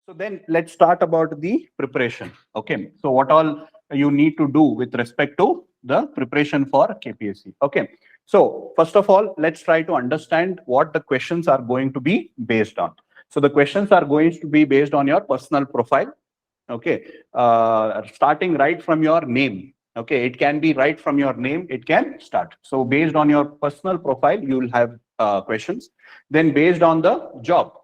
So then let's start about the preparation. Okay. So what all you need to do with respect to the preparation for KPSC. Okay. So first of all, let's try to understand what the questions are going to be based on. So the questions are going to be based on your personal profile. Okay. Starting right from your name. Okay. It can be right from your name. It can start. So based on your personal profile, you will have questions. Then based on the job.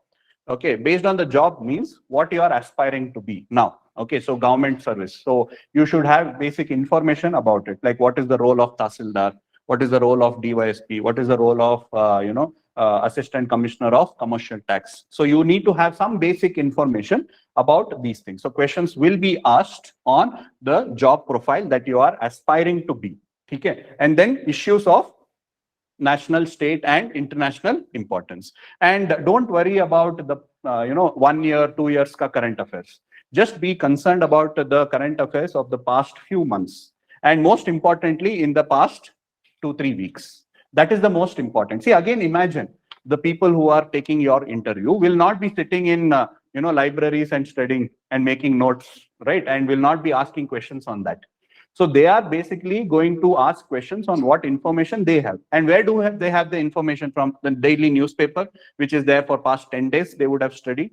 Okay, based on the job means what you are aspiring to be now. Okay, so government service. So you should have basic information about it, like what is the role of Tahsildar, what is the role of DYSP, what is the role of Assistant Commissioner of Commercial Tax. So you need to have some basic information about these things. So questions will be asked on the job profile that you are aspiring to be. Okay, and then issues of national, state, and international importance. And don't worry about the 1 year, 2 years ka current affairs. Just be concerned about the current affairs of the past few months, and most importantly, in the past 2-3 weeks. That is the most important. See, again, imagine the people who are taking your interview will not be sitting in libraries and studying and making notes, right? And will not be asking questions on that. So they are basically going to ask questions on what information they have. And where they have the information from? The daily newspaper, which is there for past 10 days, they would have studied.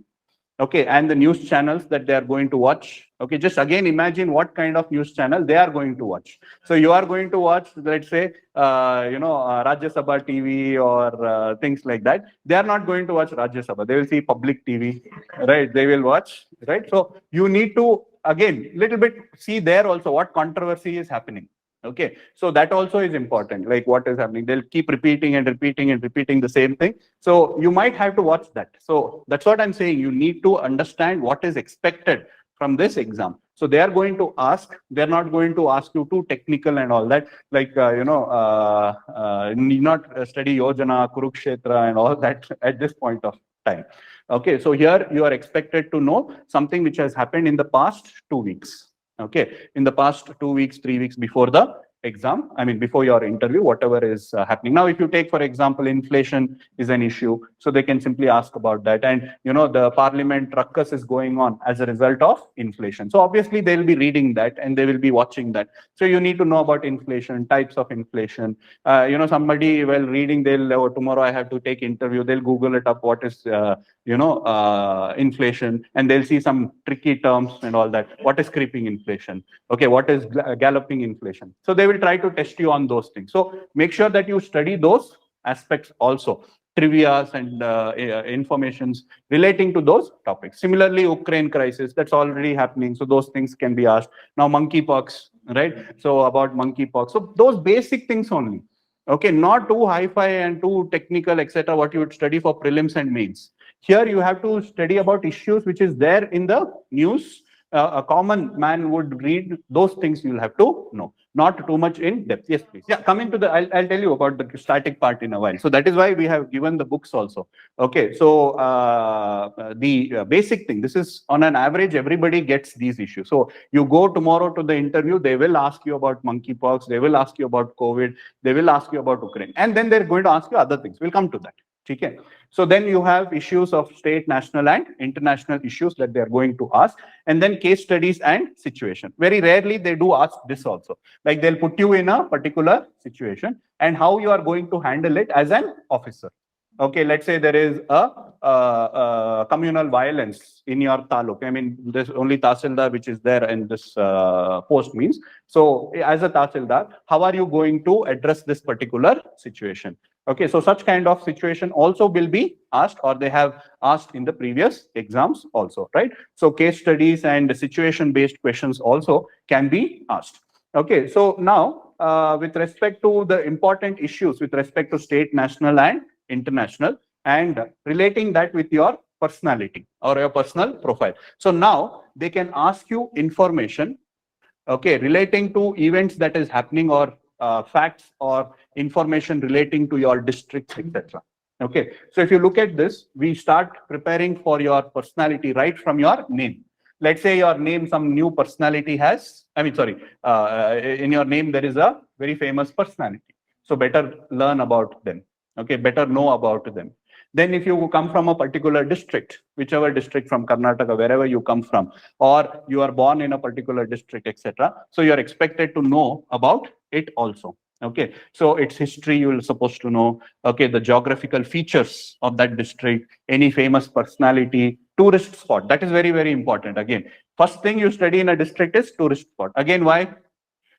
Okay, and the news channels that they are going to watch. Okay, just again imagine what kind of news channel they are going to watch. So you are going to watch, let's say, Rajya Sabha TV or things like that. They are not going to watch Rajya Sabha. They will see public TV, right? They will watch, right? So you need to, again, little bit see there also what controversy is happening. Okay, so that also is important, like what is happening. They'll keep repeating and repeating and repeating the same thing. So you might have to watch that. So that's what I'm saying. You need to understand what is expected from this exam. So they are going to ask, they're not going to ask you too technical and all that, like, need not study Yojana, Kurukshetra and all that at this point of time. Okay, so here you are expected to know something which has happened in the past 2 weeks. Okay, in the past 2 weeks, 3 weeks before the exam, I mean, before your interview, whatever is happening. Now, if you take, for example, inflation is an issue, so they can simply ask about that. And, the parliament ruckus is going on as a result of inflation. So obviously they'll be reading that and they will be watching that. So you need to know about inflation, types of inflation. Somebody while reading, they'll, tomorrow I have to take interview, they'll Google it up, what is, inflation, and they'll see some tricky terms and all that. What is creeping inflation? Okay, what is galloping inflation? So they will try to test you on those things. So make sure that you study those aspects also, trivias and informations relating to those topics. Similarly, Ukraine crisis, that's already happening. So those things can be asked. Now, monkeypox, right? So about monkeypox. So those basic things only. Okay, not too hi-fi and too technical, etc. What you would study for prelims and mains. Here you have to study about issues which is there in the news. A common man would read those things. You'll have to know, not too much in depth. Yes, please. Yeah, coming to the, I'll tell you about the static part in a while. So that is why we have given the books also. Okay, so the basic thing, this is on an average, everybody gets these issues. So you go tomorrow to the interview, they will ask you about monkeypox, they will ask you about COVID, they will ask you about Ukraine, and then they're going to ask you other things. We'll come to that. Okay. So then you have issues of state, national, and international issues that they are going to ask, and then case studies and situation. Very rarely they do ask this also. Like they'll put you in a particular situation and how you are going to handle it as an officer. Okay, let's say there is a communal violence in your taluk. I mean, there's only Tahsildar which is there in this post means. So as a Tahsildar, how are you going to address this particular situation? Okay, so such kind of situation also will be asked, or they have asked in the previous exams also, right? So case studies and situation-based questions also can be asked. Okay, so now with respect to the important issues with respect to state, national, and international, and relating that with your personality or your personal profile. So now they can ask you information, okay, relating to events that is happening, or facts or information relating to your district, etc. Okay, so if you look at this, we start preparing for your personality right from your name. Let's say your name, some new personality has, in your name there is a very famous personality. So better learn about them. Okay, better know about them. Then if you come from a particular district, whichever district from Karnataka, wherever you come from, or you are born in a particular district, etc. So you're expected to know about it also. Okay, so its history you will supposed to know. Okay, the geographical features of that district, any famous personality, tourist spot. That is very, very important. Again, first thing you study in a district is tourist spot. Again, why?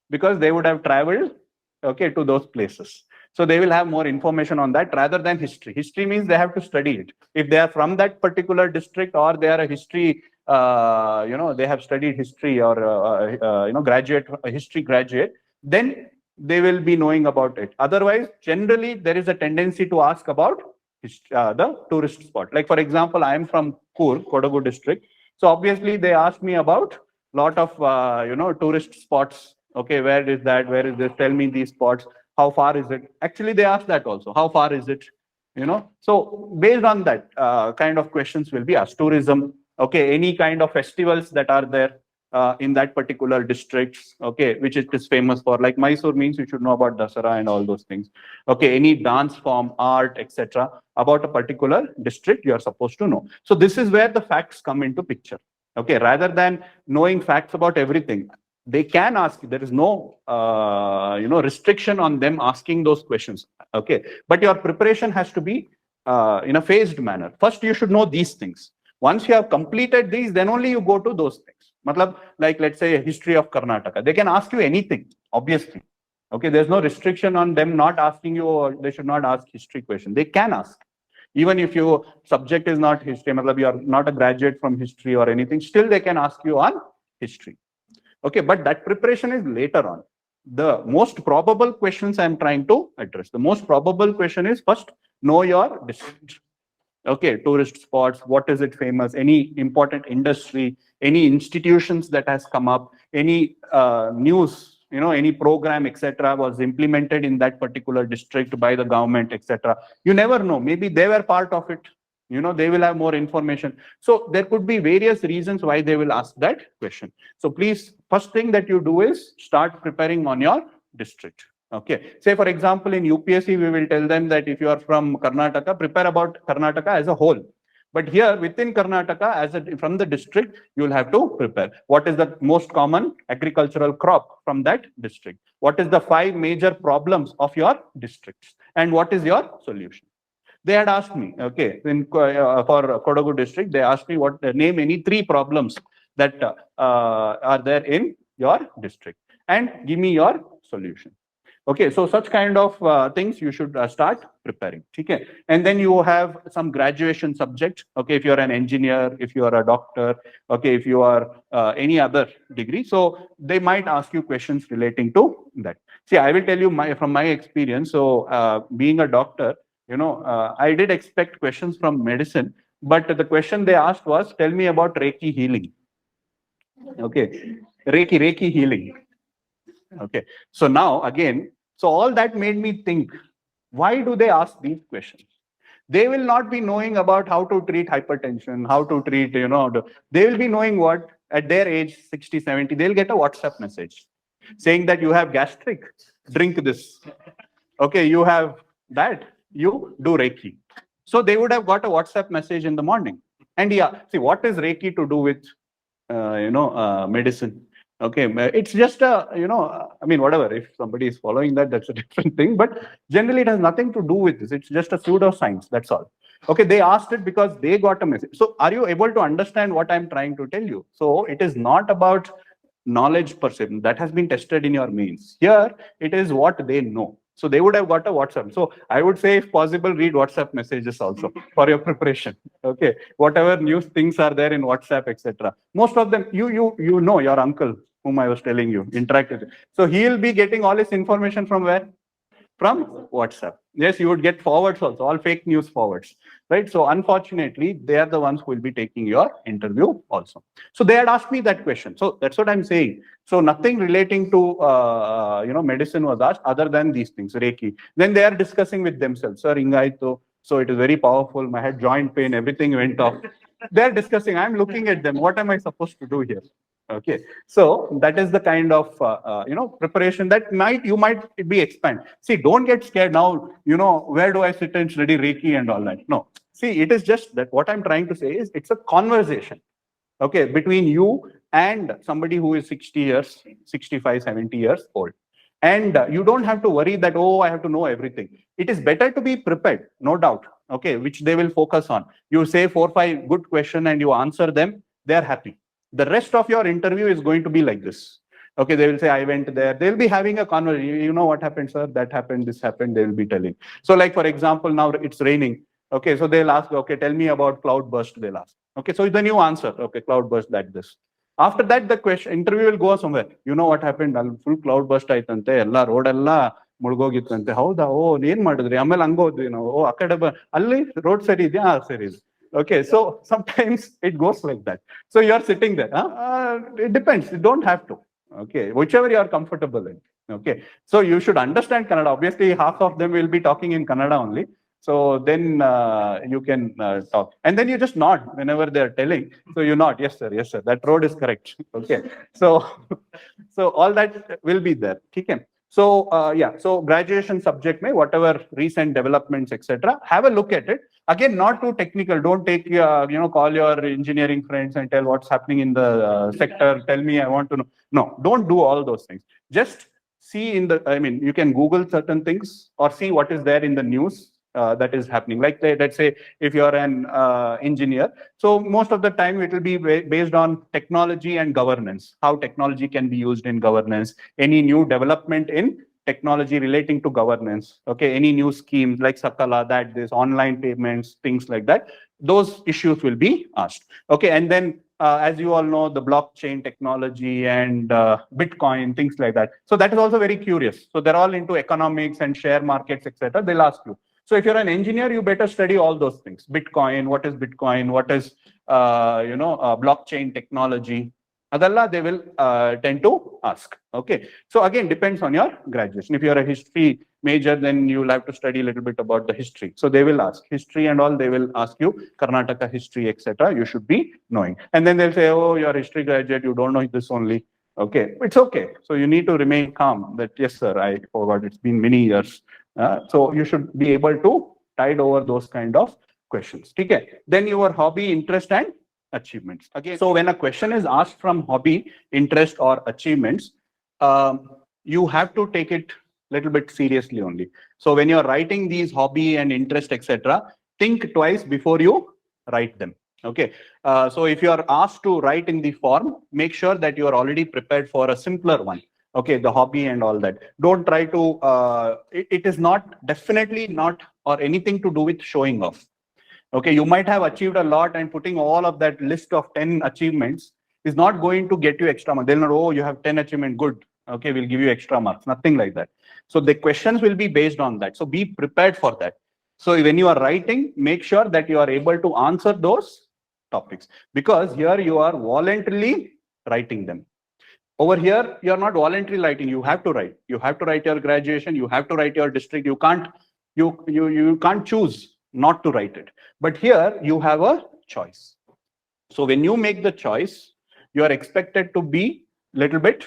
Because they would have traveled, okay, to those places. So they will have more information on that rather than history. History means they have to study it. If they are from that particular district, or they are a history, they have studied history, or graduate, a history graduate, then they will be knowing about it. Otherwise, generally there is a tendency to ask about the tourist spot. Like for example, I am from Kodagu district. So obviously they ask me about lot of tourist spots. Okay, where is that? Where is this? Tell me these spots. How far is it? Actually, they ask that also. How far is it? So based on that kind of questions will be asked. Tourism. Okay, any kind of festivals that are there in that particular district. Okay, which it is famous for. Like Mysore means you should know about Dasara and all those things. Okay, any dance form, art, etc. about a particular district you are supposed to know. So this is where the facts come into picture. Okay, rather than knowing facts about everything, they can ask. There is no restriction on them asking those questions. Okay, but your preparation has to be in a phased manner. First, you should know these things. Once you have completed these, then only you go to those things. Matlab, like let's say history of Karnataka. They can ask you anything, obviously. Okay, there's no restriction on them not asking you, or they should not ask history question. They can ask. Even if your subject is not history, matlab, you are not a graduate from history or anything, still they can ask you on history. Okay, but that preparation is later on. The most probable questions I'm trying to address. The most probable question is first, know your district. Okay, tourist spots, what is it famous, any important industry, any institutions that has come up, any news, any program, etc. was implemented in that particular district by the government, etc. You never know. Maybe they were part of it. They will have more information. So there could be various reasons why they will ask that question. So please, first thing that you do is start preparing on your district. Okay. Say for example, in UPSC, we will tell them that if you are from Karnataka, prepare about Karnataka as a whole. But here within Karnataka, from the district, you will have to prepare. What is the most common agricultural crop from that district? What is the 5 major problems of your districts? And what is your solution? They had asked me, okay, for Kodagu district, they asked me name any 3 problems that are there in your district and give me your solution. Okay, so such kind of things you should start preparing. Okay, and then you have some graduation subject. Okay, if you are an engineer, if you are a doctor, okay, if you are any other degree, so they might ask you questions relating to that. See, I will tell you from my experience. So being a doctor, I did expect questions from medicine, but the question they asked was, tell me about Reiki healing. Okay, Reiki healing. Okay, so now again, so all that made me think, why do they ask these questions? They will not be knowing about how to treat hypertension, how to treat, they will be knowing what, at their age, 60, 70, they'll get a WhatsApp message saying that you have gastric, drink this. Okay, you have that, you do Reiki. So they would have got a WhatsApp message in the morning. And yeah, see, what is Reiki to do with, medicine? Okay, it's just whatever. If somebody is following that, that's a different thing. But generally, it has nothing to do with this. It's just a pseudoscience. That's all. Okay, they asked it because they got a message. So are you able to understand what I'm trying to tell you? So it is not about knowledge per se. That has been tested in your mains. Here, it is what they know. So they would have got a WhatsApp. So I would say, if possible, read WhatsApp messages also for your preparation. Okay, whatever news things are there in WhatsApp, etc. Most of them, you know your uncle whom I was telling you, interacted. So he'll be getting all his information from where? From WhatsApp. Yes, you would get forwards also, all fake news forwards, right? So unfortunately, they are the ones who will be taking your interview also. So they had asked me that question. So that's what I'm saying. So nothing relating to medicine was asked other than these things, Reiki. Then they are discussing with themselves, sir, Ingaito. So it is very powerful. My head joint pain, everything went off. They're discussing. I'm looking at them. What am I supposed to do here? Okay, so that is the kind of preparation that you might be expand. See, don't get scared now. Where do I sit and study Reiki and all that? No. See, it is just that what I'm trying to say is it's a conversation, okay, between you and somebody who is 60 years, 65, 70 years old. And you don't have to worry that, oh, I have to know everything. It is better to be prepared, no doubt, okay, which they will focus on. You say 4, 5 good questions and you answer them, they're happy. The rest of your interview is going to be like this. Okay, they will say, I went there. They'll be having a conversation. You know what happened, sir? That happened, this happened. They will be telling. So, like, for example, now it's raining. Okay, so they'll ask, okay, tell me about cloud burst, they'll ask. Okay, so then you answer, okay, cloud burst like this. After that, the question interview will go somewhere. You know what happened? Full cloud burst ಆಯ್ತಂತೆ ಎಲ್ಲ road ಎಲ್ಲ ಮುಳುಗೋಗಿತ್ತಂತೆ ಹೌದಾ ಓ ಏನ್ ಮಾಡಿದ್ರಿ ಆಮೇಲೆ ಹಂಗೋದ್ವಿ ನಾವು ಓ ಆ ಕಡೆ ಅಲ್ಲಿ ರೋಡ್ ಸರಿ ಇದೆಯಾ ಸರಿ ಇದೆ. Okay, so sometimes it goes like that. So you are sitting there. It depends. You don't have to. Okay, whichever you are comfortable in. Okay, so you should understand Kannada. Obviously, half of them will be talking in Kannada only. So then you can talk, and then you just nod whenever they are telling. So you nod, yes sir, that road is correct. Okay, so so all that will be there. Okay. So yeah, so graduation subject may whatever recent developments etc. Have a look at it. Again, not too technical. Don't take call your engineering friends and tell what's happening in the sector. Tell me, I want to know. No, don't do all those things. Just see in the. I mean, you can Google certain things or see what is there in the news. That is happening. Like let's say if you're an engineer, so most of the time it will be based on technology and governance, how technology can be used in governance, any new development in technology relating to governance, okay, any new schemes like Sakala, that this online payments, things like that, those issues will be asked. Okay, and then as you all know, the blockchain technology and Bitcoin, things like that. So that is also very curious. So they're all into economics and share markets, etc. They'll ask you. So if you're an engineer, you better study all those things. Bitcoin, what is Bitcoin? What is, blockchain technology? Adalla, they will tend to ask. Okay. So again, depends on your graduation. If you're a history major, then you'll have to study a little bit about the history. So they will ask history and all, they will ask you Karnataka history, etc. You should be knowing. And then they'll say, oh, you're a history graduate, you don't know this only. Okay, it's okay. So you need to remain calm that, yes, sir, I forgot, it's been many years. So you should be able to tide over those kind of questions. Okay. Then your hobby, interest, and achievements. Again, so when a question is asked from hobby, interest, or achievements, you have to take it a little bit seriously only. So when you're writing these hobby and interest, etc., think twice before you write them. Okay. So if you are asked to write in the form, make sure that you are already prepared for a simpler one. Okay, the hobby and all that. Don't try to, it is not, definitely not, or anything to do with showing off. Okay, you might have achieved a lot and putting all of that list of 10 achievements is not going to get you extra marks. They'll not, oh, you have 10 achievements, good. Okay, we'll give you extra marks, nothing like that. So the questions will be based on that. So be prepared for that. So when you are writing, make sure that you are able to answer those topics, because here you are voluntarily writing them. Over here, you're not voluntarily writing. You have to write. You have to write your graduation. You have to write your district. You can't choose not to write it. But here you have a choice. So when you make the choice, you are expected to be little bit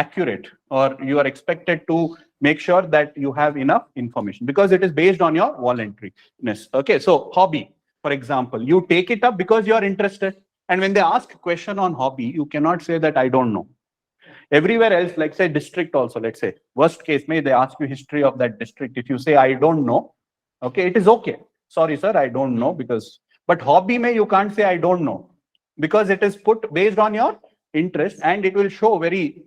accurate, or you are expected to make sure that you have enough information, because it is based on your voluntariness. Okay, so hobby, for example, you take it up because you are interested. And when they ask a question on hobby, you cannot say that I don't know. Everywhere else, like say district also, let's say, worst case, may they ask you history of that district. If you say, I don't know, okay, it is okay. Sorry, sir, I don't know, because, but hobby may, you can't say, I don't know, because it is put based on your interest, and it will show very,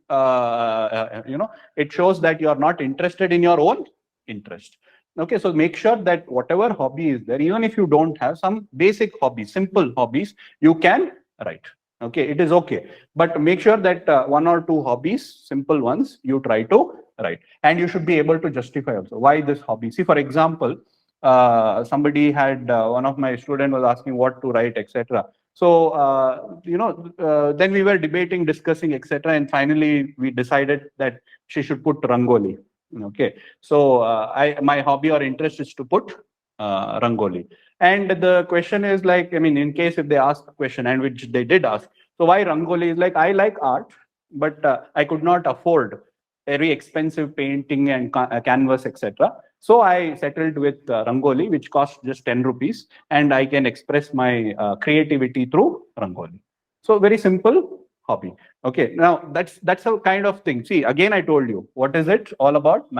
it shows that you are not interested in your own interest. Okay, so make sure that whatever hobby is there, even if you don't have some basic hobbies, simple hobbies, you can write. Okay, it is okay. But make sure that 1 or 2 hobbies, simple ones, you try to write. And you should be able to justify also why this hobby. See, for example, somebody had, one of my students was asking what to write, etc. So, then we were debating, discussing, etc. And finally, we decided that she should put Rangoli. Okay, so my hobby or interest is to put Rangoli. And the question is like, I mean, in case if they ask a question, and which they did ask, so why Rangoli? Is like, I like art, but I could not afford very expensive painting and canvas, etc. So I settled with Rangoli, which costs just 10 rupees, and I can express my creativity through Rangoli. So very simple hobby. Okay, now that's a kind of thing. See, again, I told you, what is it all about?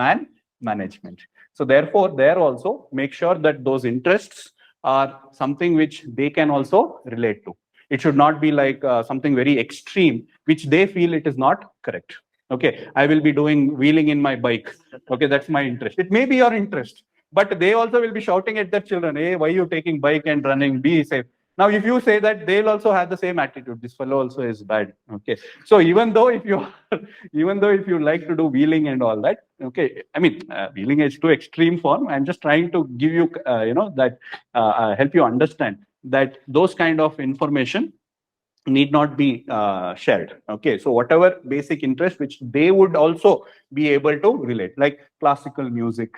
Management. So therefore, there also make sure that those interests are something which they can also relate to. It should not be like something very extreme, which they feel it is not correct. Okay, I will be doing wheeling in my bike. Okay, that's my interest. It may be your interest, but they also will be shouting at their children, hey, why are you taking bike and running? Be safe. Now, if you say that, they'll also have the same attitude. This fellow also is bad. Okay, so even though if you even though if you like to do wheeling and all that, okay, I mean, wheeling is too extreme form. I'm just trying to give you, that help you understand that those kind of information need not be shared. Okay, so whatever basic interest which they would also be able to relate, like classical music.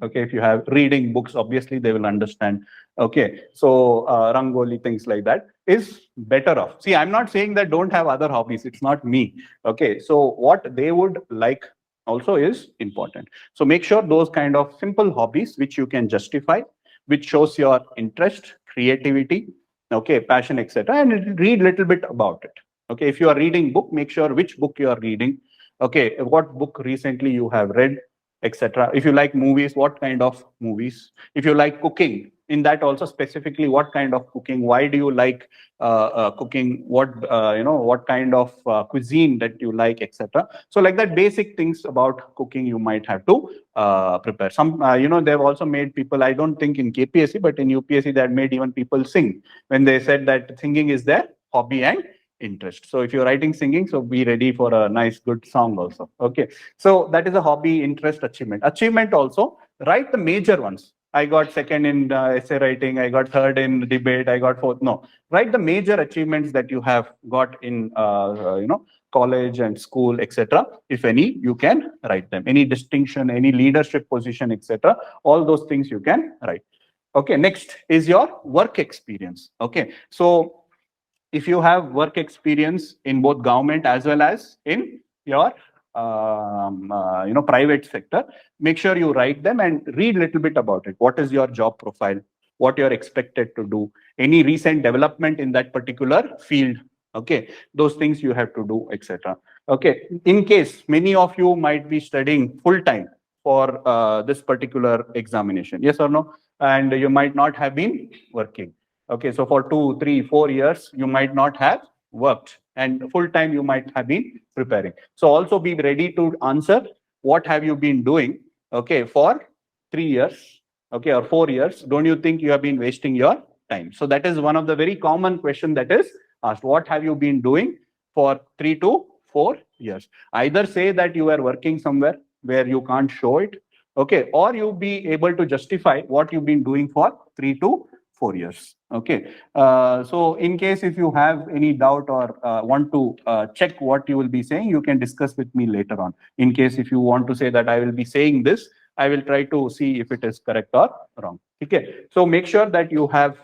Okay, if you have reading books, obviously they will understand. Okay, so Rangoli, things like that is better off. See, I'm not saying that don't have other hobbies. It's not me. Okay, so what they would like also is important. So make sure those kind of simple hobbies which you can justify, which shows your interest, creativity, okay, passion, etc., and read little bit about it. Okay, if you are reading book, make sure which book you are reading. Okay, what book recently you have read, etc. If you like movies, what kind of movies? If you like cooking, in that also specifically what kind of cooking? Why do you like cooking? What kind of cuisine that you like, etc. So like that, basic things about cooking you might have to prepare. Some they've also made people. I don't think in KPSC, but in UPSC they had made even people sing when they said that singing is their hobby and interest. So if you're writing singing, so be ready for a nice good song also. Okay, so that is a hobby, interest, achievement. Achievement also, write the major ones. I got second in essay writing, I got third in debate, I got fourth. No, write the major achievements that you have got in college and school, etc. If any, you can write them. Any distinction, any leadership position, etc. All those things you can write. Okay, next is your work experience. Okay, so if you have work experience in both government as well as in your private sector, make sure you write them and read a little bit about it. What is your job profile? What you're expected to do? Any recent development in that particular field? Okay, those things you have to do, etc. Okay, in case many of you might be studying full time for this particular examination, yes or no? And you might not have been working. Okay, so for 2, 3, 4 years, you might not have worked, and full time you might have been preparing. So also be ready to answer what have you been doing, okay, for 3 years, okay, or 4 years. Don't you think you have been wasting your time? So that is one of the very common question that is asked. What have you been doing for 3 to 4 years? Either say that you are working somewhere where you can't show it, okay, or you be able to justify what you've been doing for 3 to 4 years. Okay, so in case if you have any doubt or want to check what you will be saying, you can discuss with me later on. In case if you want to say that I will be saying this, I will try to see if it is correct or wrong. Okay, so make sure that you have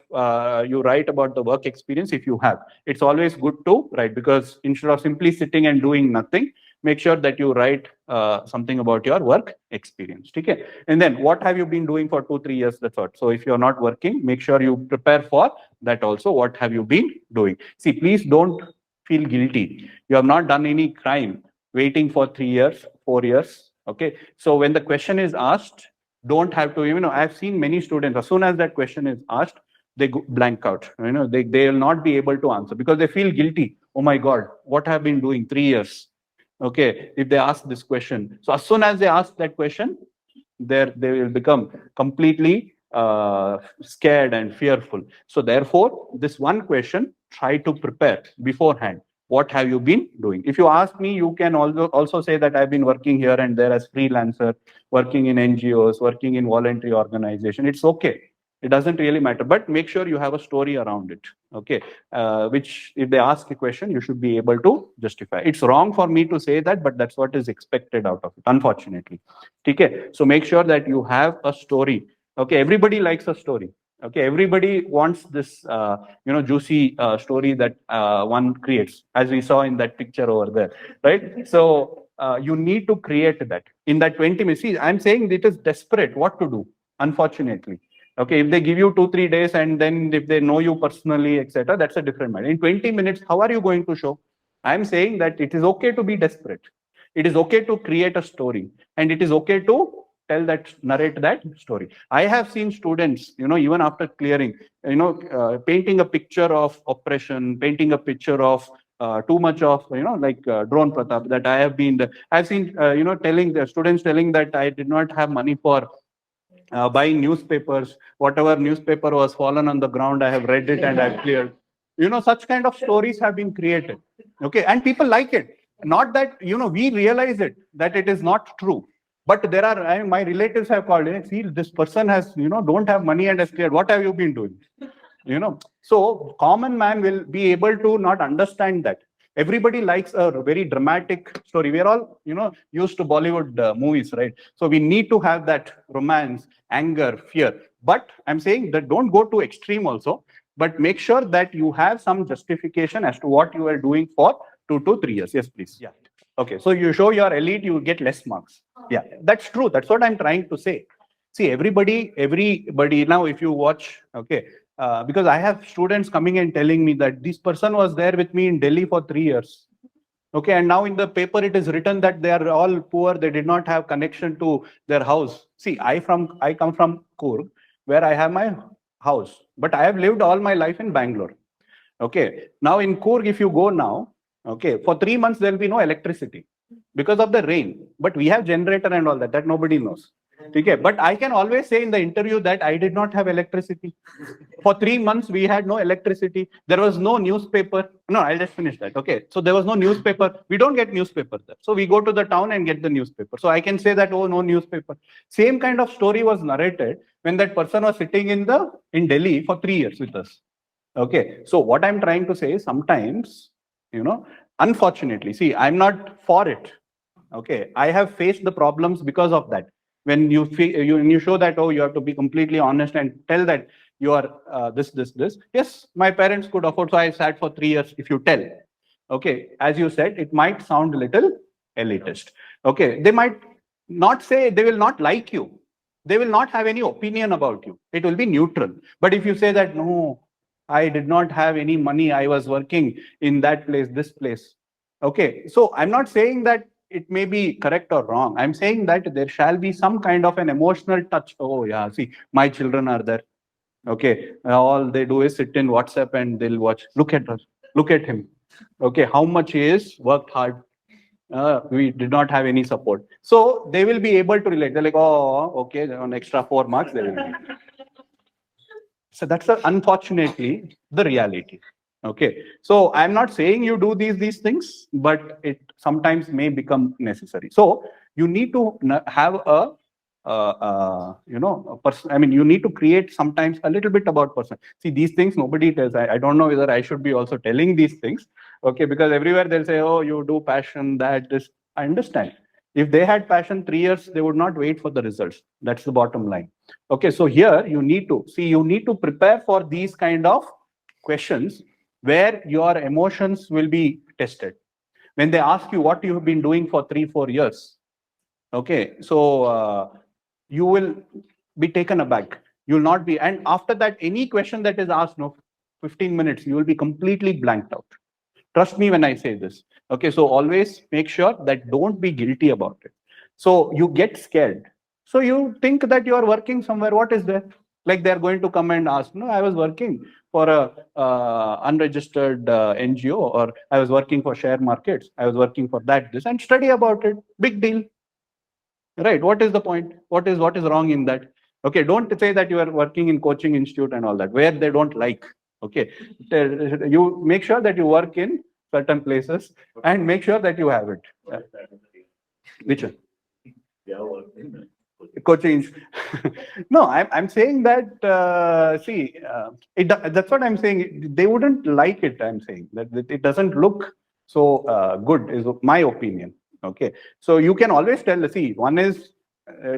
you write about the work experience. If you have, it's always good to write, because instead of simply sitting and doing nothing, make sure that you write something about your work experience. Okay, and then what have you been doing for 2, 3 years? That's what. So if you're not working, make sure you prepare for that also. What have you been doing? See, please don't feel guilty. You have not done any crime waiting for 3 years, 4 years. Okay, so when the question is asked, don't have to, I've seen many students, as soon as that question is asked, they go blank out. They will not be able to answer because they feel guilty. Oh my God, what have I been doing 3 years? Okay, if they ask this question. So as soon as they ask that question, they will become completely scared and fearful. So therefore, this one question, try to prepare beforehand. What have you been doing? If you ask me, you can also say that I've been working here and there as freelancer, working in NGOs, working in voluntary organization. It's okay. It doesn't really matter, but make sure you have a story around it. Okay, which if they ask a question, you should be able to justify. It's wrong for me to say that, but that's what is expected out of it, unfortunately. Okay, so make sure that you have a story. Okay, everybody likes a story. Okay, everybody wants this, juicy story that one creates, as we saw in that picture over there, right? So you need to create that in that 20 minutes. See, I'm saying it is desperate what to do, unfortunately. Okay, if they give you 2-3 days and then if they know you personally, etc., that's a different matter. In 20 minutes, how are you going to show? I'm saying that it is okay to be desperate. It is okay to create a story, and it is okay to narrate that story. I have seen students, even after clearing, painting a picture of oppression, painting a picture of too much of, drone pratap that I have been. I've seen, telling the students telling that I did not have money for buying newspapers. Whatever newspaper was fallen on the ground, I have read it and I've cleared. Such kind of stories have been created. Okay, and people like it. Not that we realize it that it is not true. But there are, my relatives have called in. See, this person has, don't have money and has cleared. What have you been doing? So common man will be able to not understand that. Everybody likes a very dramatic story. We are all, used to Bollywood movies, right? So we need to have that romance, anger, fear. But I'm saying that don't go to extreme also, but make sure that you have some justification as to what you are doing for 2 to 3 years. Yes, please. Yeah. Okay. So you show your elite, you get less marks. Yeah, that's true. That's what I'm trying to say. See, everybody now, if you watch, okay, because I have students coming and telling me that this person was there with me in Delhi for 3 years. Okay, and now in the paper it is written that they are all poor, they did not have connection to their house. See, I come from Coorg, where I have my house, but I have lived all my life in Bangalore. Okay, now in Coorg, if you go now, okay, for 3 months there will be no electricity because of the rain. But we have generator and all that nobody knows. Okay, but I can always say in the interview that I did not have electricity. For 3 months, we had no electricity. There was no newspaper. No, I'll just finish that. Okay, so there was no newspaper. We don't get newspaper there. So we go to the town and get the newspaper. So I can say that, oh, no newspaper. Same kind of story was narrated when that person was sitting in Delhi for 3 years with us. Okay, so what I'm trying to say is sometimes, unfortunately, see, I'm not for it. Okay, I have faced the problems because of that. When you show that, oh, you have to be completely honest and tell that you are this. Yes, my parents could afford, so I sat for 3 years. If you tell, okay, as you said, it might sound a little elitist. Okay, they might not say, they will not like you. They will not have any opinion about you. It will be neutral. But if you say that, no, I did not have any money, I was working in that place, this place. Okay, so I'm not saying that it may be correct or wrong. I'm saying that there shall be some kind of an emotional touch. Oh yeah, see, my children are there. Okay, all they do is sit in WhatsApp and they'll watch. Look at us, look at him. Okay, how much he is worked hard. We did not have any support. So they will be able to relate. They're like, oh, okay, on extra 4 marks, they will. So that's unfortunately the reality. Okay, so I'm not saying you do these things, but it sometimes may become necessary. So you need to have a person. I mean, you need to create sometimes a little bit about person. See, these things nobody tells. I don't know whether I should be also telling these things. Okay, because everywhere they'll say, oh, you do passion, that, this. I understand. If they had passion 3 years, they would not wait for the results. That's the bottom line. Okay, so here you need to prepare for these kind of questions where your emotions will be tested. When they ask you what you have been doing for 3-4 years, okay, so you will be taken aback. You will not be, and after that, any question that is asked, 15 minutes, you will be completely blanked out. Trust me when I say this. Okay, so always make sure that don't be guilty about it. So you get scared. So you think that you are working somewhere. What is there? Like they're going to come and ask, no, I was working for a unregistered NGO, or I was working for share markets. I was working for that, this, and study about it. Big deal. Right? What is the point? What is wrong in that? Okay, don't say that you are working in coaching institute and all that, where they don't like. Okay, you make sure that you work in certain places and make sure that you have it. Which one? Coaching. No, I'm saying that, that's what I'm saying. They wouldn't like it. I'm saying that it doesn't look so good, is my opinion. Okay, so you can always tell, see, one is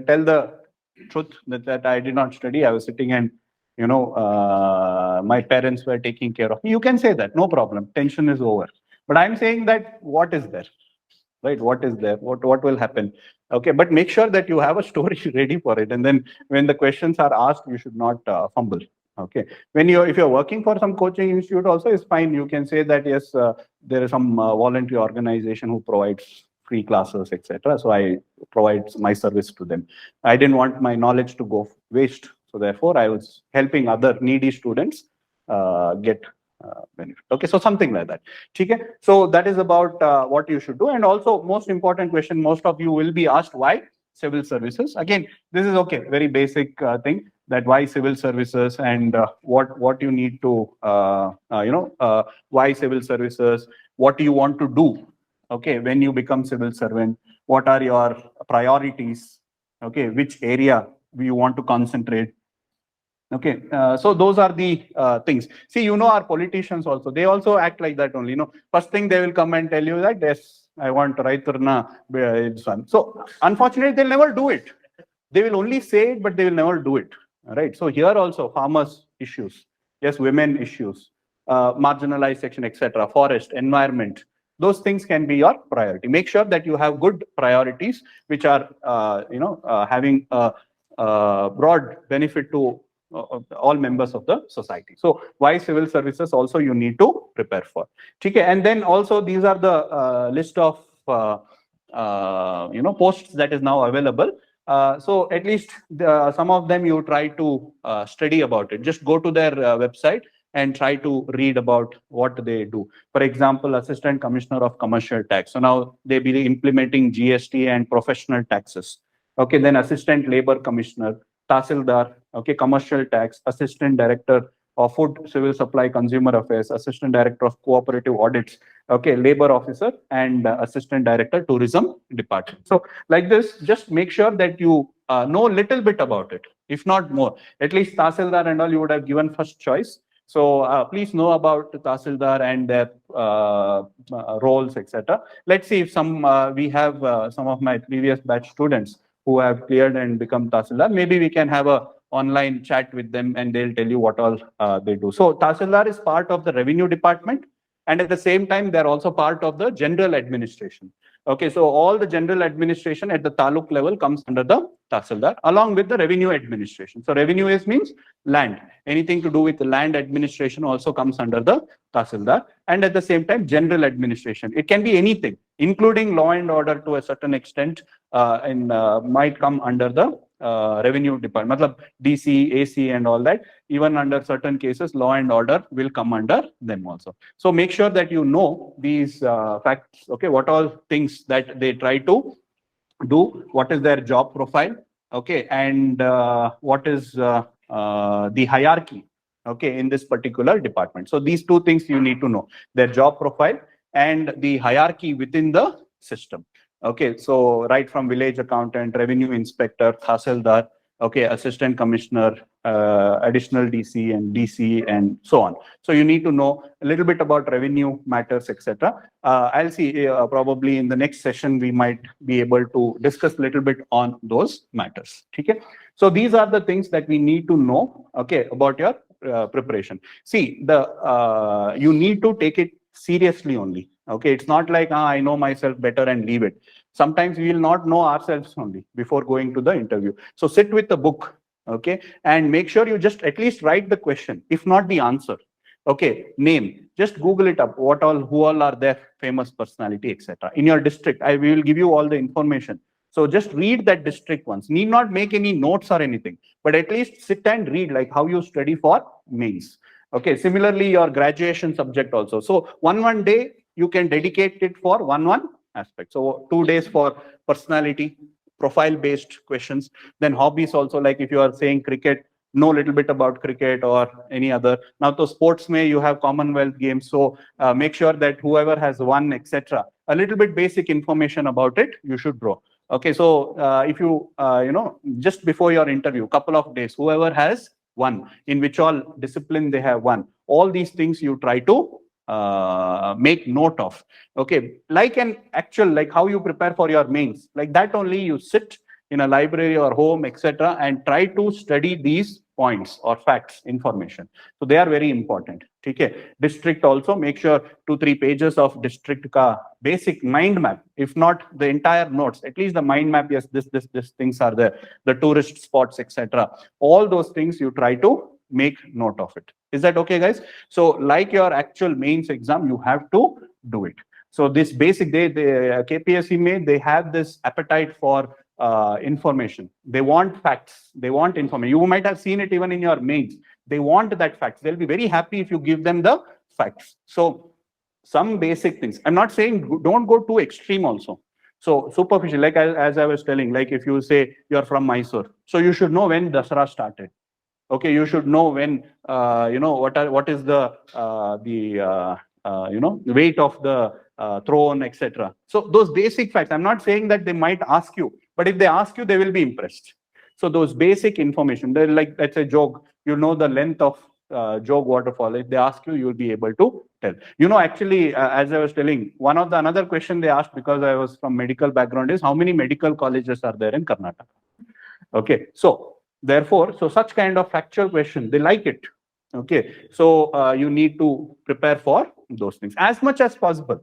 tell the truth that I did not study. I was sitting and, my parents were taking care of me. You can say that, no problem. Tension is over. But I'm saying that what is there? right? What is there? What will happen? Okay, but make sure that you have a story ready for it, and then when the questions are asked, you should not fumble. Okay, when you're if you're working for some coaching institute, also is fine. You can say that yes, there is some voluntary organization who provides free classes, etc. So I provide my service to them. I didn't want my knowledge to go waste, so therefore I was helping other needy students get benefit. Okay, so something like that. Okay, so that is about what you should do. And also, most important question, most of you will be asked, why civil services? Again, this is okay, very basic thing, that why civil services, and what you need to why civil services, what do you want to do, okay, when you become civil servant, what are your priorities, okay, which area you want to concentrate. Okay, so those are the things. See, our politicians also, they also act like that only. First thing they will come and tell you that, yes, I want Raiturna, it's one. So unfortunately, they'll never do it. They will only say it, but they will never do it. Right. So here also, farmers issues, yes, women issues, marginalized section, etc., forest, environment. Those things can be your priority. Make sure that you have good priorities, which are having a broad benefit to all members of the society. So why civil services also you need to prepare for. Okay, and then also these are the list of posts that is now available. So at least some of them you try to study about it. Just go to their website and try to read about what they do. For example, Assistant Commissioner of Commercial Tax. So now they be implementing GST and professional taxes. Okay, then Assistant Labor Commissioner, Tahsildar, okay, Commercial Tax, Assistant Director of Food, Civil Supply, Consumer Affairs, Assistant Director of Cooperative Audits, okay, Labor Officer, and Assistant Director, Tourism Department. So like this, just make sure that you know a little bit about it, if not more. At least Tahsildar and all you would have given first choice. So please know about Tahsildar and their roles, etc. Let's see if we have some of my previous batch students who have cleared and become Tahsildar. Maybe we can have a online chat with them and they'll tell you what all they do. So Tahsildar is part of the revenue department, and at the same time, they're also part of the general administration. Okay, so all the general administration at the taluk level comes under the Tahsildar, along with the revenue administration. So revenue means land. Anything to do with the land administration also comes under the Tahsildar, and at the same time, general administration. It can be anything, including law and order to a certain extent, and might come under the revenue department. Matlab DC, AC, and all that. Even under certain cases, law and order will come under them also. So make sure that you know these facts. Okay, what all things that they try to do, what is their job profile, okay, and what is the hierarchy, okay, in this particular department. So these two things you need to know: their job profile and the hierarchy within the system. Okay, so right from village accountant, revenue inspector, Tahsildar, okay, assistant commissioner, additional DC and DC, and so on. So you need to know a little bit about revenue matters, etc. I'll see probably in the next session we might be able to discuss a little bit on those matters. Okay, so these are the things that we need to know, okay, about your preparation. See, you need to take it seriously only. Okay, it's not like I know myself better and leave it. Sometimes we will not know ourselves only before going to the interview. So sit with the book, okay, and make sure you just at least write the question, if not the answer. Okay, name, just Google it up, who all are there, famous personality, etc. In your district, I will give you all the information. So just read that district once. Need not make any notes or anything, but at least sit and read, like how you study for mains. Okay, similarly, your graduation subject also. So one day, you can dedicate it for one aspect. So 2 days for personality, profile-based questions. Then hobbies also, like if you are saying cricket, know a little bit about cricket or any other. Now, to sports you have Commonwealth Games. So make sure that whoever has won, etc., a little bit basic information about it, you should draw. Okay, so if you, just before your interview, couple of days, whoever has won, in which all discipline they have won, all these things you try to make note of. Okay, like how you prepare for your mains, like that only you sit in a library or home, etc., and try to study these points or facts, information. So they are very important. Okay, district also make sure 2-3 pages of district ka basic mind map. If not the entire notes, at least the mind map. Yes, this things are there, the tourist spots, etc. All those things you try to make note of it. Is that okay, guys? So like your actual mains exam, you have to do it. So this basic, they KPSC made, they have this appetite for information. They want facts. They want information. You might have seen it even in your mains. They want that facts. They'll be very happy if you give them the facts. So some basic things. I'm not saying don't go too extreme also. So superficial, like as I was telling, like if you say you're from Mysore, so you should know when Dasara started. Okay, you should know when what is the weight of the throne, etc. So those basic facts. I'm not saying that they might ask you, but if they ask you, they will be impressed. So those basic information, they're like, let's say Jog, you know the length of Jog waterfall. If they ask you, you'll be able to tell. Actually, as I was telling, another question they asked, because I was from medical background, is how many medical colleges are there in Karnataka? Okay, so therefore, so such kind of factual question, they like it. Okay, so you need to prepare for those things as much as possible.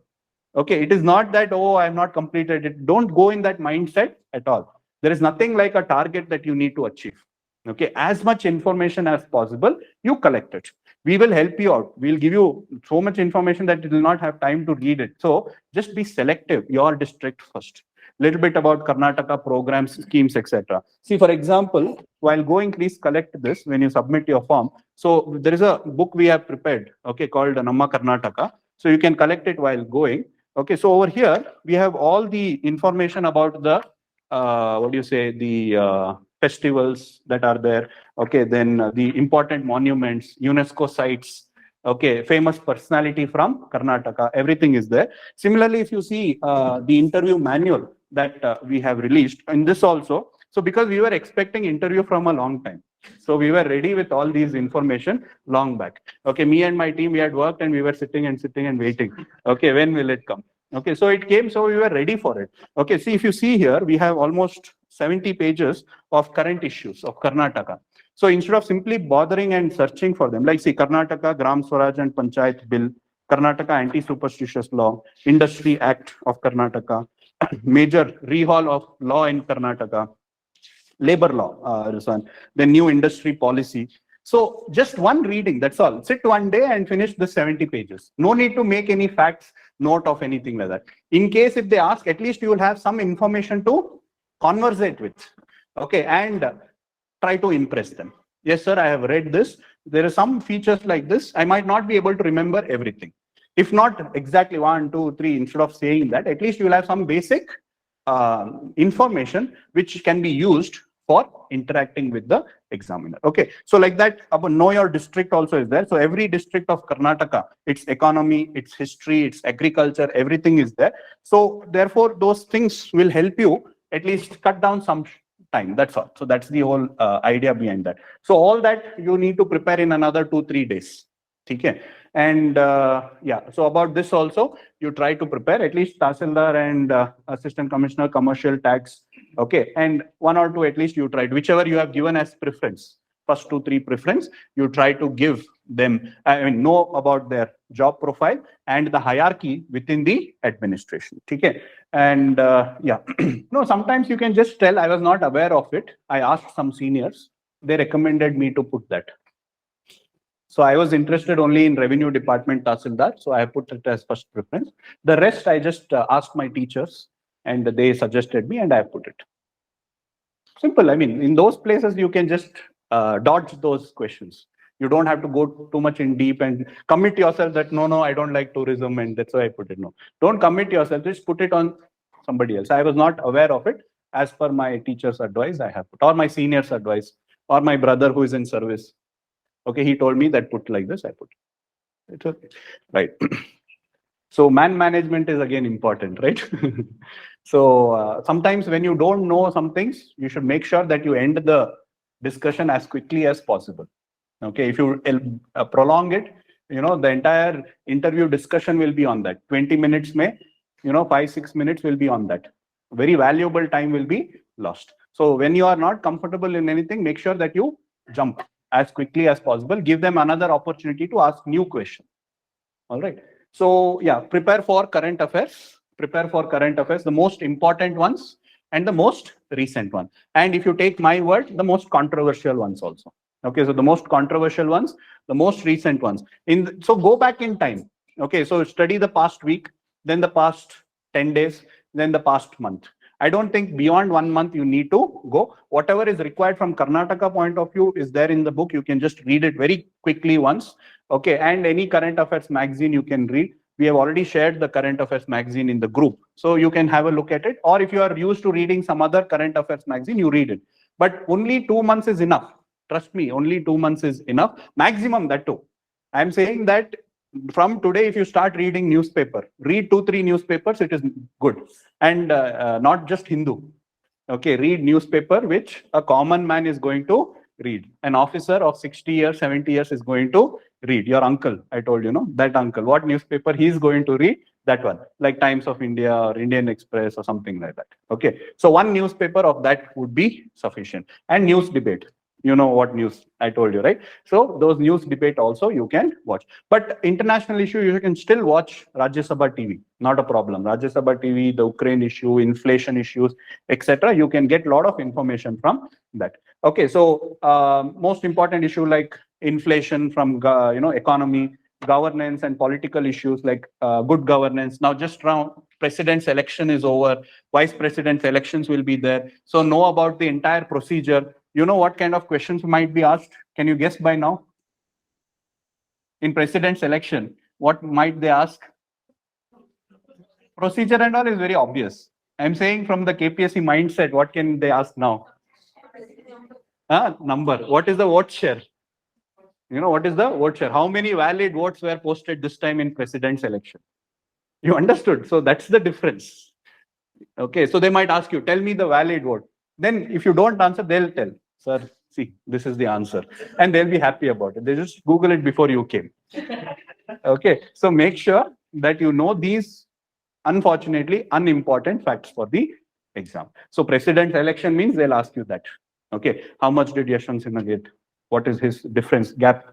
Okay, it is not that, oh, I have not completed it. Don't go in that mindset at all. There is nothing like a target that you need to achieve. Okay, as much information as possible, you collect it. We will help you out. We'll give you so much information that you will not have time to read it. So just be selective, your district first. Little bit about Karnataka programs, schemes, etc. See, for example, while going, please collect this when you submit your form. So there is a book we have prepared, okay, called NammaKPSC. So you can collect it while going. Okay, so over here, we have all the information about the, the festivals that are there. Okay, then the important monuments, UNESCO sites, okay, famous personality from Karnataka, everything is there. Similarly, if you see the interview manual that we have released in this also, so because we were expecting interview from a long time, so we were ready with all these information long back. Okay, me and my team, we had worked and we were sitting and waiting. Okay, when will it come? Okay, so it came, so we were ready for it. Okay, see, if you see here, we have almost 70 pages of current issues of Karnataka. So instead of simply bothering and searching for them, like see, Karnataka Gram Swaraj and Panchayat Bill, Karnataka Anti-Superstitious Law, Industry Act of Karnataka, major rehaul of law in Karnataka, labor law, the new industry policy. So just one reading, that's all. Sit one day and finish the 70 pages. No need to make any facts, note of anything like that. In case if they ask, at least you will have some information to conversate with. Okay, and try to impress them. Yes, sir, I have read this. There are some features like this. I might not be able to remember everything. If not exactly 1, 2, 3, instead of saying that, at least you will have some basic information which can be used for interacting with the examiner. Okay, so like that, about know your district also is there. So every district of Karnataka, its economy, its history, its agriculture, everything is there. So therefore, those things will help you at least cut down some time. That's all. So that's the whole idea behind that. So all that you need to prepare in another 2-3 days. Okay. And yeah, so about this also, you try to prepare at least Tahsildar and Assistant Commissioner Commercial Tax. Okay, and 1 or 2 at least you tried, whichever you have given as preference. First 2-3 preference, you try to give them, know about their job profile and the hierarchy within the administration. Okay, and yeah, no, sometimes you can just tell, I was not aware of it. I asked some seniors, they recommended me to put that. So I was interested only in revenue department Tahsildar, so I put it as first preference. The rest I just asked my teachers and they suggested me and I put it. Simple. I mean, in those places you can just dodge those questions. You don't have to go too much in deep and commit yourself that no, I don't like tourism and that's why I put it. No, don't commit yourself. Just put it on somebody else. I was not aware of it. As per my teacher's advice, I have put, or my senior's advice, or my brother who is in service. Okay, he told me that put like this, I put it. It's okay. Right. So man management is again important, right? So sometimes when you don't know some things, you should make sure that you end the discussion as quickly as possible. Okay, if you prolong it, the entire interview discussion will be on that. 20 minutes may, 5-6 minutes will be on that. Very valuable time will be lost. So when you are not comfortable in anything, make sure that you jump as quickly as possible. Give them another opportunity to ask new questions. All right. So yeah, prepare for current affairs. Prepare for current affairs, the most important ones and the most recent one. And if you take my word, the most controversial ones also. Okay, so the most controversial ones, the most recent ones. So go back in time. Okay, so study the past week, then the past 10 days, then the past month. I don't think beyond 1 month you need to go. Whatever is required from Karnataka point of view is there in the book. You can just read it very quickly once. Okay, and any current affairs magazine you can read. We have already shared the current affairs magazine in the group. So you can have a look at it. Or if you are used to reading some other current affairs magazine, you read it. But only 2 months is enough. Trust me, only 2 months is enough. Maximum, that too. I'm saying that from today, if you start reading newspaper, read 2-3 newspapers, it is good. And not just Hindu. Okay, read newspaper which a common man is going to read. An officer of 60 years, 70 years is going to read. Your uncle, I told you, no, that uncle, what newspaper he is going to read? That one, like Times of India or Indian Express or something like that. Okay, so one newspaper of that would be sufficient. And news debate. You know what news I told you, right? So those news debate also you can watch. But international issue, you can still watch Rajya Sabha TV. Not a problem. Rajya Sabha TV, the Ukraine issue, inflation issues, etc. You can get a lot of information from that. Okay, so most important issue like inflation from economy, governance and political issues like good governance. Now just around president's election is over, vice president's elections will be there. So know about the entire procedure. You know what kind of questions might be asked? Can you guess by now? In president's election, what might they ask? Procedure and all is very obvious. I'm saying from the KPSC mindset, what can they ask now? Number. What is the vote share? You know, what is the vote share? How many valid votes were posted this time in president's election? You understood? So that's the difference. Okay, so they might ask you, tell me the valid vote. Then if you don't answer, they'll tell, sir, see, this is the answer. And they'll be happy about it. They just Google it before you came. Okay, so make sure that you know these, unfortunately, unimportant facts for the exam. So president's election means they'll ask you that. Okay, how much did Yashwant Sinha get? What is his difference, gap?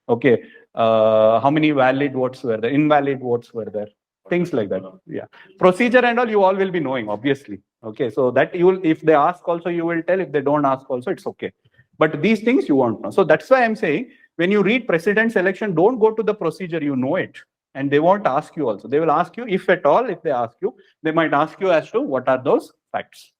Okay, how many valid votes were there? Invalid votes were there? Things like that. Yeah, procedure and all you all will be knowing, obviously. Okay, so that you will, if they ask also, you will tell. If they don't ask also, it's okay. But these things you won't know. So that's why I'm saying when you read president's election, don't go to the procedure. You know it, and they won't ask you also. They will ask you, if at all, if they ask you, they might ask you as to what are those facts.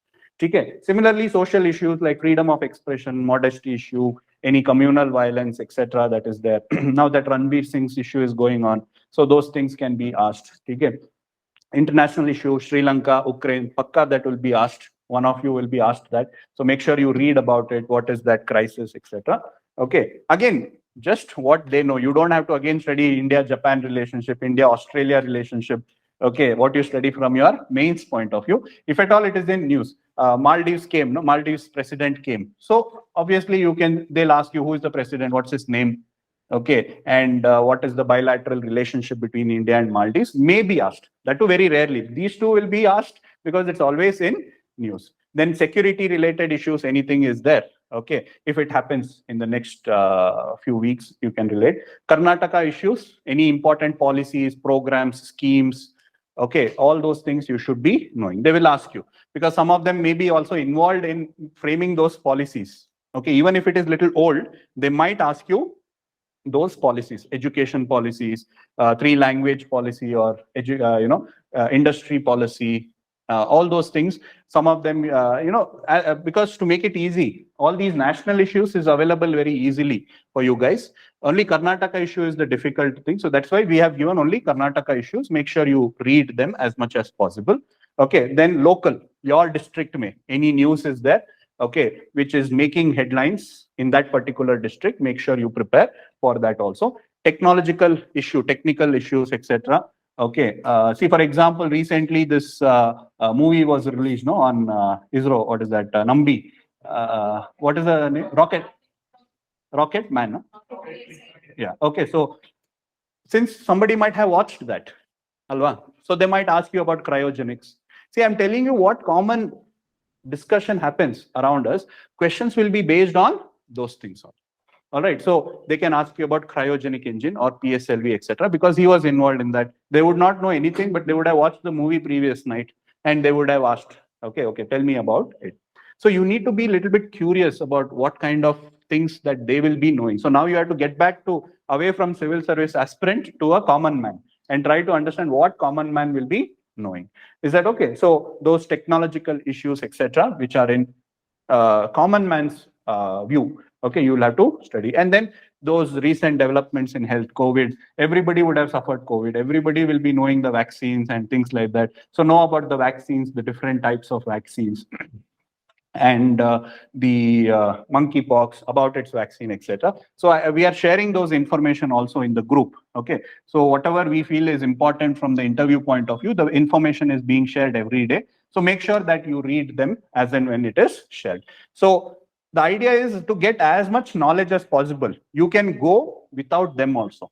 Okay. Similarly, social issues like freedom of expression, modesty issue, any communal violence, etc. that is there. Now that Ranveer Singh's issue is going on, so those things can be asked. Okay. International issue, Sri Lanka, Ukraine, pakka that will be asked. One of you will be asked that. So make sure you read about it. What is that crisis, etc. Okay. Again, just what they know. You don't have to again study India-Japan relationship, India-Australia relationship. Okay, what you study from your mains point of view. If at all it is in news, Maldives came, no, Maldives president came. So obviously they'll ask you who is the president, what's his name, okay, and what is the bilateral relationship between India and Maldives, may be asked. That too very rarely. These two will be asked because it's always in news. Then security related issues, anything is there. Okay, if it happens in the next few weeks, you can relate. Karnataka issues, any important policies, programs, schemes, okay, all those things you should be knowing. They will ask you because some of them may be also involved in framing those policies. Okay, even if it is little old, they might ask you those policies, education policies, 3-language policy, or industry policy, all those things. Some of them, because to make it easy, all these national issues is available very easily for you guys. Only Karnataka issue is the difficult thing. So that's why we have given only Karnataka issues. Make sure you read them as much as possible. Okay, then local, your district may, any news is there, okay, which is making headlines in that particular district. Make sure you prepare for that also. Technological issue, technical issues, etc. Okay, see, for example, recently this movie was released, no, on ISRO. What is that? Nambi. What is the name? Rocket Man. No? Yeah. Okay. So since somebody might have watched that, Alva, so they might ask you about cryogenics. See, I'm telling you what common discussion happens around us. Questions will be based on those things. All right, so they can ask you about cryogenic engine or PSLV, etc., because he was involved in that. They would not know anything, but they would have watched the movie previous night and they would have asked, okay, tell me about it. So you need to be a little bit curious about what kind of things that they will be knowing. So now you have to get back to away from civil service aspirant to a common man and try to understand what common man will be knowing. Is that okay? So those technological issues, etc., which are in common man's view, okay, you will have to study. And then those recent developments in health, COVID, everybody would have suffered COVID. Everybody will be knowing the vaccines and things like that. So know about the vaccines, the different types of vaccines, and the monkeypox, about its vaccine, etc. So we are sharing those information also in the group. Okay, so whatever we feel is important from the interview point of view, the information is being shared every day. So make sure that you read them as and when it is shared. So the idea is to get as much knowledge as possible. You can go without them also.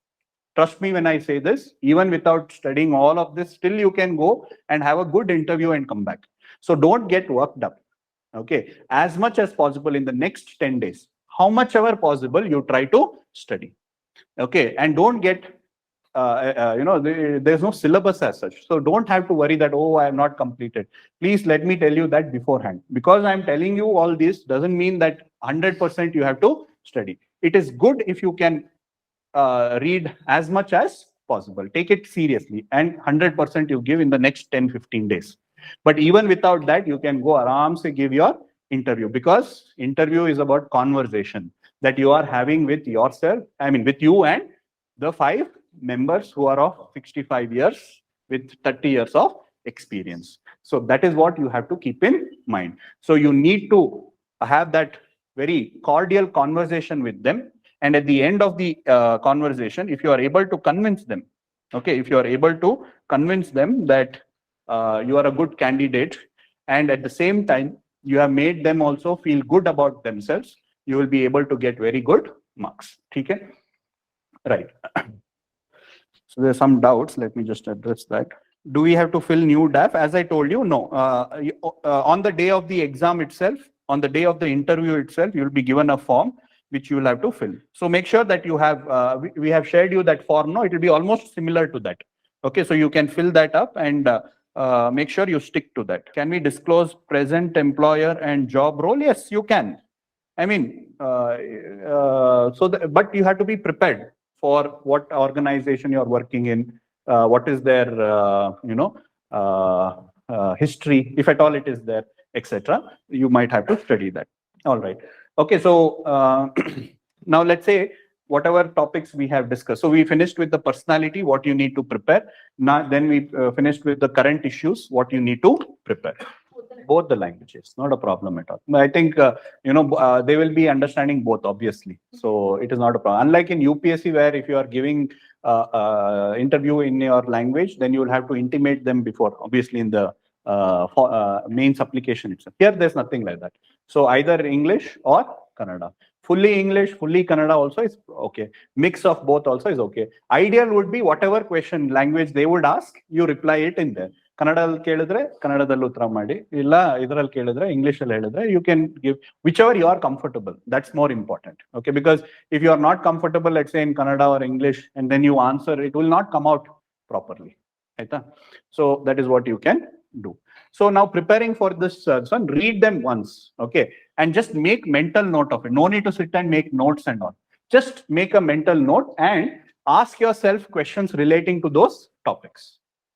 Trust me when I say this, even without studying all of this, still you can go and have a good interview and come back. So don't get worked up. Okay, as much as possible in the next 10 days, how much ever possible, you try to study. Okay, and don't get, there's no syllabus as such. So don't have to worry that, oh, I have not completed. Please let me tell you that beforehand. Because I'm telling you all this doesn't mean that 100% you have to study. It is good if you can read as much as possible. Take it seriously and 100% you give in the next 10-15 days. But even without that, you can go aram se give your interview, because interview is about conversation that you are having with yourself, I mean with you and the 5 members who are of 65 years with 30 years of experience. So that is what you have to keep in mind. So you need to have that very cordial conversation with them. And at the end of the conversation, if you are able to convince them, okay, if you are able to convince them that you are a good candidate, and at the same time, you have made them also feel good about themselves, you will be able to get very good marks. Okay? Right. So there's some doubts. Let me just address that. Do we have to fill new DAF? As I told you, no. On the day of the exam itself, on the day of the interview itself, you will be given a form which you will have to fill. So make sure that you have, we have shared you that form. No, it will be almost similar to that. Okay, so you can fill that up and make sure you stick to that. Can we disclose present employer and job role? Yes, you can. I mean, but you have to be prepared for what organization you are working in, what is their, history, if at all it is there, etc. You might have to study that. All right. Okay, so now let's say whatever topics we have discussed. So we finished with the personality, what you need to prepare. Now, then we finished with the current issues, what you need to prepare. Both the languages, not a problem at all. I think, they will be understanding both, obviously. So it is not a problem. Unlike in UPSC, where if you are giving interview in your language, then you will have to intimate them before, obviously in the mains application itself. Here, there's nothing like that. So either English or Kannada. Fully English, fully Kannada also is okay. Mix of both also is okay. Ideal would be whatever question language they would ask, you reply it in there. Kannada ಕೇಳಿದ್ರೆ ಕನ್ನಡದಲ್ಲಿ ಉತ್ತರ ಮಾಡಿ, ಇಲ್ಲ ಇದರಲ್ಲಿ ಕೇಳಿದ್ರೆ English ಅಲ್ಲಿ ಹೇಳಿದ್ರೆ, you can give whichever you are comfortable. That's more important. Okay, because if you are not comfortable, let's say in Kannada or English, and then you answer, it will not come out properly. So that is what you can do. So now preparing for this one, read them once, okay, and just make mental note of it. No need to sit and make notes and all. Just make a mental note and ask yourself questions relating to those topics.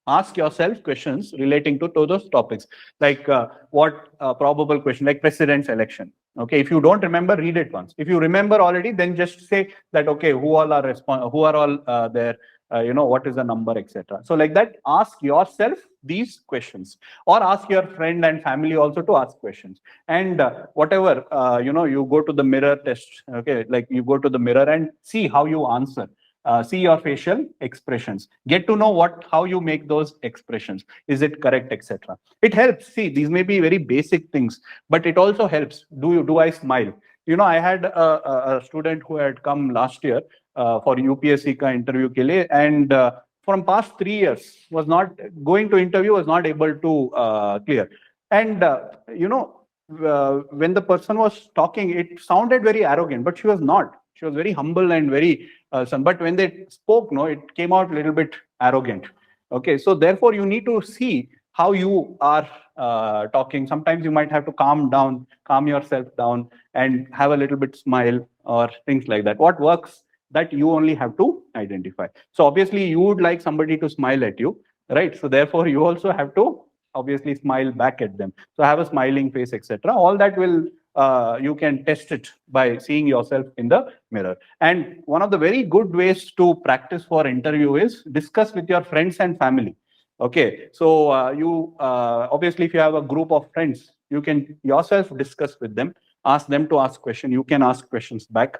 Ask yourself questions relating to those topics, like what probable question, like president's election. Okay, if you don't remember, read it once. If you remember already, then just say that, okay, who are all there, what is the number, etc. So like that, ask yourself these questions, or ask your friend and family also to ask questions. And whatever, you go to the mirror test, okay, like you go to the mirror and see how you answer. See your facial expressions. Get to know how you make those expressions. Is it correct, etc. It helps. See, these may be very basic things, but it also helps. Do I smile? I had a student who had come last year for UPSC ka interview ke liye, and from past 3 years was not going to interview, was not able to clear. And when the person was talking, it sounded very arrogant, but she was not. She was very humble and very but when they spoke, no, it came out a little bit arrogant. Okay, so therefore you need to see how you are talking. Sometimes you might have to calm yourself down, and have a little bit smile or things like that. What works, that you only have to identify. So obviously you would like somebody to smile at you, right? So therefore you also have to obviously smile back at them. So have a smiling face, etc. All that will you can test it by seeing yourself in the mirror. And one of the very good ways to practice for interview is discuss with your friends and family. Okay, so you obviously, if you have a group of friends, you can yourself discuss with them, ask them to ask questions. You can ask questions back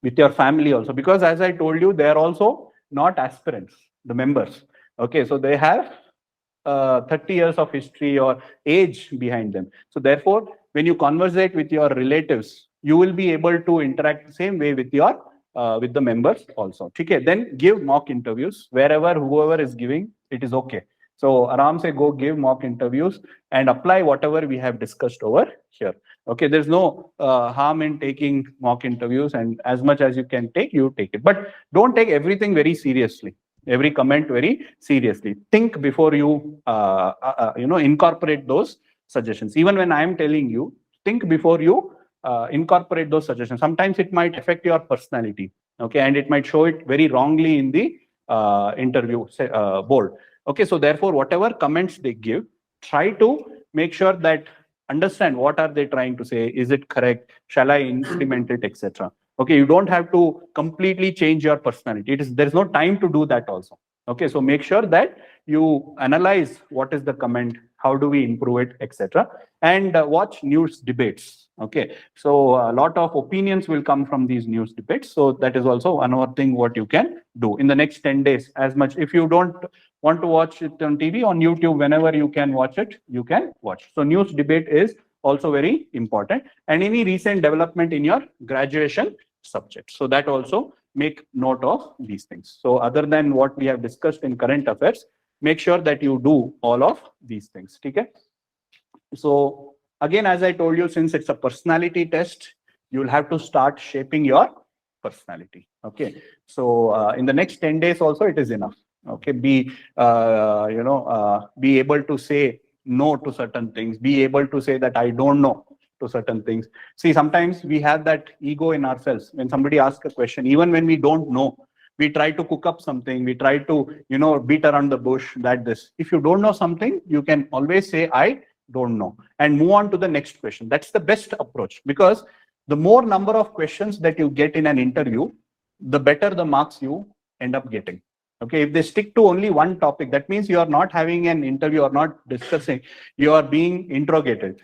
with your family also, because as I told you, they are also not aspirants, the members. Okay, so they have 30 years of history or age behind them. So therefore, when you conversate with your relatives, you will be able to interact the same way with your with the members also. Okay, then give mock interviews wherever whoever is giving, it is okay. So aram se go give mock interviews and apply whatever we have discussed over here. Okay, there's no harm in taking mock interviews, and as much as you can take, you take it. But don't take everything very seriously, every comment very seriously. Think before you incorporate those suggestions. Even when I am telling you, think before you incorporate those suggestions. Sometimes it might affect your personality, okay, and it might show it very wrongly in the interview board. Okay, so therefore, whatever comments they give, try to make sure that understand what are they trying to say. Is it correct? Shall I implement it, etc. Okay, you don't have to completely change your personality. There's no time to do that also. Okay, so make sure that you analyze what is the comment, how do we improve it, etc. And watch news debates. Okay, so a lot of opinions will come from these news debates. So that is also another thing what you can do in the next 10 days. As much, if you don't want to watch it on TV, on YouTube, whenever you can watch it, you can watch. So news debate is also very important. And any recent development in your graduation subject. So that also make note of these things. So other than what we have discussed in current affairs, make sure that you do all of these things. Okay. So again, as I told you, since it's a personality test, you'll have to start shaping your personality. Okay. So in the next 10 days also, it is enough. Okay. Be able to say no to certain things. Be able to say that I don't know to certain things. See, sometimes we have that ego in ourselves. When somebody asks a question, even when we don't know, we try to cook up something. We try to, beat around the bush. This. If you don't know something, you can always say, I don't know, and move on to the next question. That's the best approach, because the more number of questions that you get in an interview, the better the marks you end up getting. Okay, if they stick to only one topic, that means you are not having an interview or not discussing, you are being interrogated.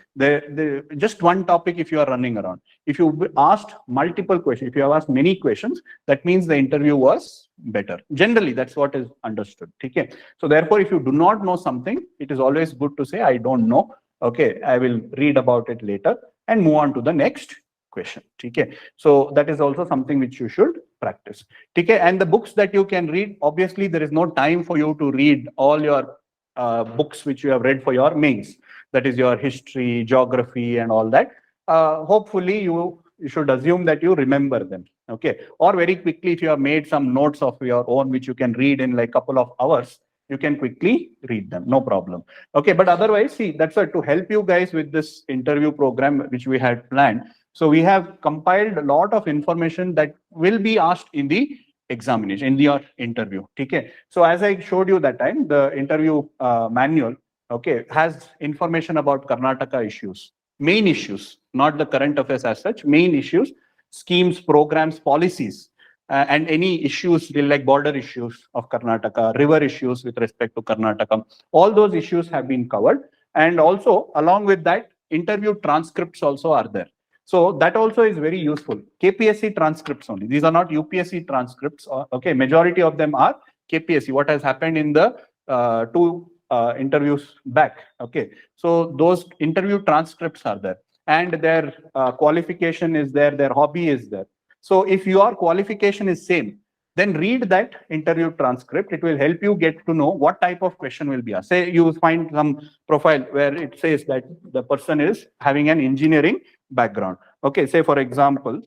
Just one topic if you are running around. If you asked multiple questions, if you have asked many questions, that means the interview was better. Generally, that's what is understood. Okay. So therefore, if you do not know something, it is always good to say, I don't know. Okay, I will read about it later and move on to the next question. Okay. So that is also something which you should practice. Okay. And the books that you can read, obviously there is no time for you to read all your books which you have read for your mains. That is your history, geography, and all that. Hopefully you should assume that you remember them. Okay. Or very quickly, if you have made some notes of your own which you can read in like a couple of hours, you can quickly read them, no problem. Okay. But otherwise, see, that's to help you guys with this interview program which we had planned. So we have compiled a lot of information that will be asked in the examination, in your interview. Okay. So as I showed you that time, the interview manual, okay, has information about Karnataka issues, main issues, not the current affairs as such, main issues, schemes, programs, policies, and any issues like border issues of Karnataka, river issues with respect to Karnataka. All those issues have been covered. And also, along with that, interview transcripts also are there. So that also is very useful. KPSC transcripts only. These are not UPSC transcripts. Okay, majority of them are KPSC. What has happened in the two interviews back. Okay, so those interview transcripts are there, and their qualification is there. Their hobby is there. So if your qualification is same, then read that interview transcript. It will help you get to know what type of question will be asked. Say you find some profile where it says that the person is having an engineering background. Okay, say for example,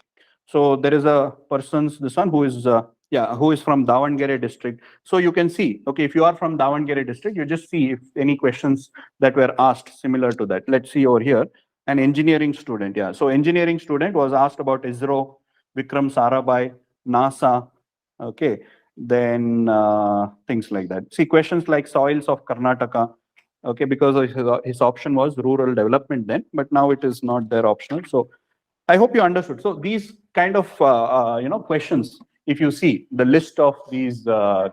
So there is a person's this one who is who is from Davangere district. So you can see, okay, if you are from Davangere district, you just see if any questions that were asked similar to that. Let's see over here. An engineering student, yeah. So engineering student was asked about ISRO, Vikram Sarabhai, NASA, okay. Then things like that. See questions like soils of Karnataka, okay, because his option was rural development then, but now it is not their optional. So I hope you understood. So these kind of questions, if you see the list of these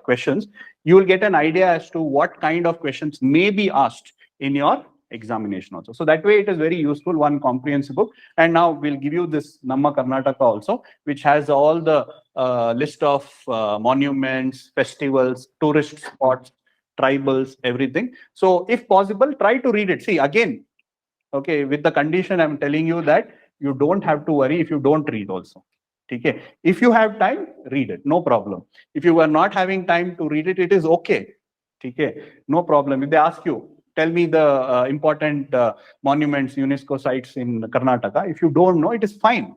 questions, you will get an idea as to what kind of questions may be asked in your examination also. So that way it is very useful, one comprehensive book. And now we'll give you this NammaKarnataka also, which has all the list of monuments, festivals, tourist spots, tribals, everything. So if possible, try to read it. See, again, okay, with the condition I'm telling you that you don't have to worry if you don't read also. Okay. If you have time, read it, no problem. If you are not having time to read it, it is okay. Okay, no problem. If they ask you, tell me the important monuments, UNESCO sites in Karnataka. If you don't know, it is fine.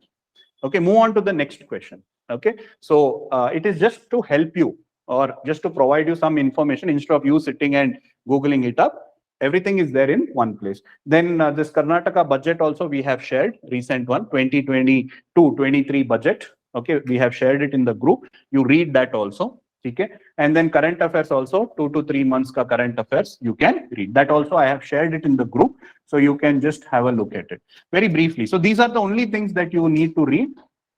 Okay, move on to the next question. Okay, so it is just to help you or just to provide you some information instead of you sitting and Googling it up. Everything is there in one place. Then this Karnataka budget also we have shared, recent one, 2022-23 budget. Okay, we have shared it in the group. You read that also. Okay, and then current affairs also, 2 to 3 months ka current affairs, you can read. That also I have shared it in the group. So you can just have a look at it very briefly. So these are the only things that you need to read.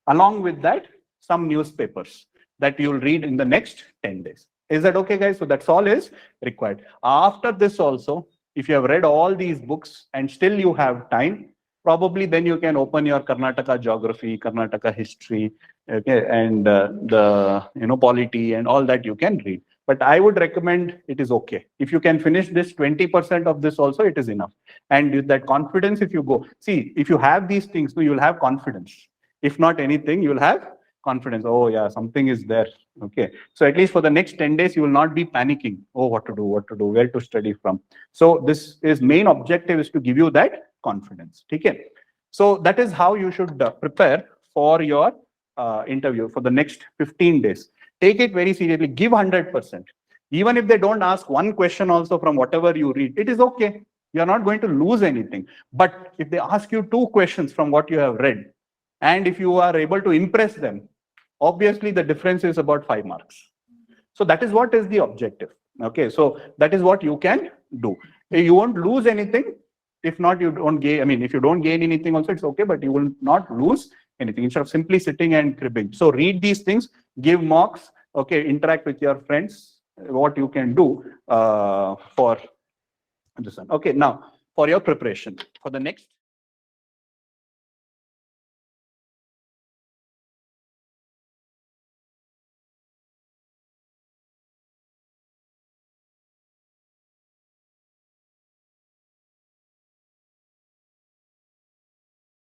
Along with that, some newspapers that you'll read in the next 10 days. Is that okay, guys? So that's all is required. After this also, if you have read all these books and still you have time, probably then you can open your Karnataka geography, Karnataka history, okay, and the polity and all that you can read. But I would recommend it is okay. If you can finish this 20% of this also, it is enough. And with that confidence, if you go, see, if you have these things, you will have confidence. If not anything, you will have confidence. Oh yeah, something is there. Okay. So at least for the next 10 days, you will not be panicking. Oh, what to do, where to study from. So this is main objective is to give you that confidence. Okay. So that is how you should prepare for your interview for the next 15 days. Take it very seriously. Give 100%. Even if they don't ask one question also from whatever you read, it is okay. You are not going to lose anything. But if they ask you 2 questions from what you have read, and if you are able to impress them, obviously the difference is about 5 marks. So that is what is the objective. Okay, so that is what you can do. You won't lose anything. If not, you don't gain. I mean, if you don't gain anything also, it's okay, but you will not lose anything instead of simply sitting and cribbing. So read these things, give mocks, okay, interact with your friends, what you can do for this one. Okay, now for your preparation for the next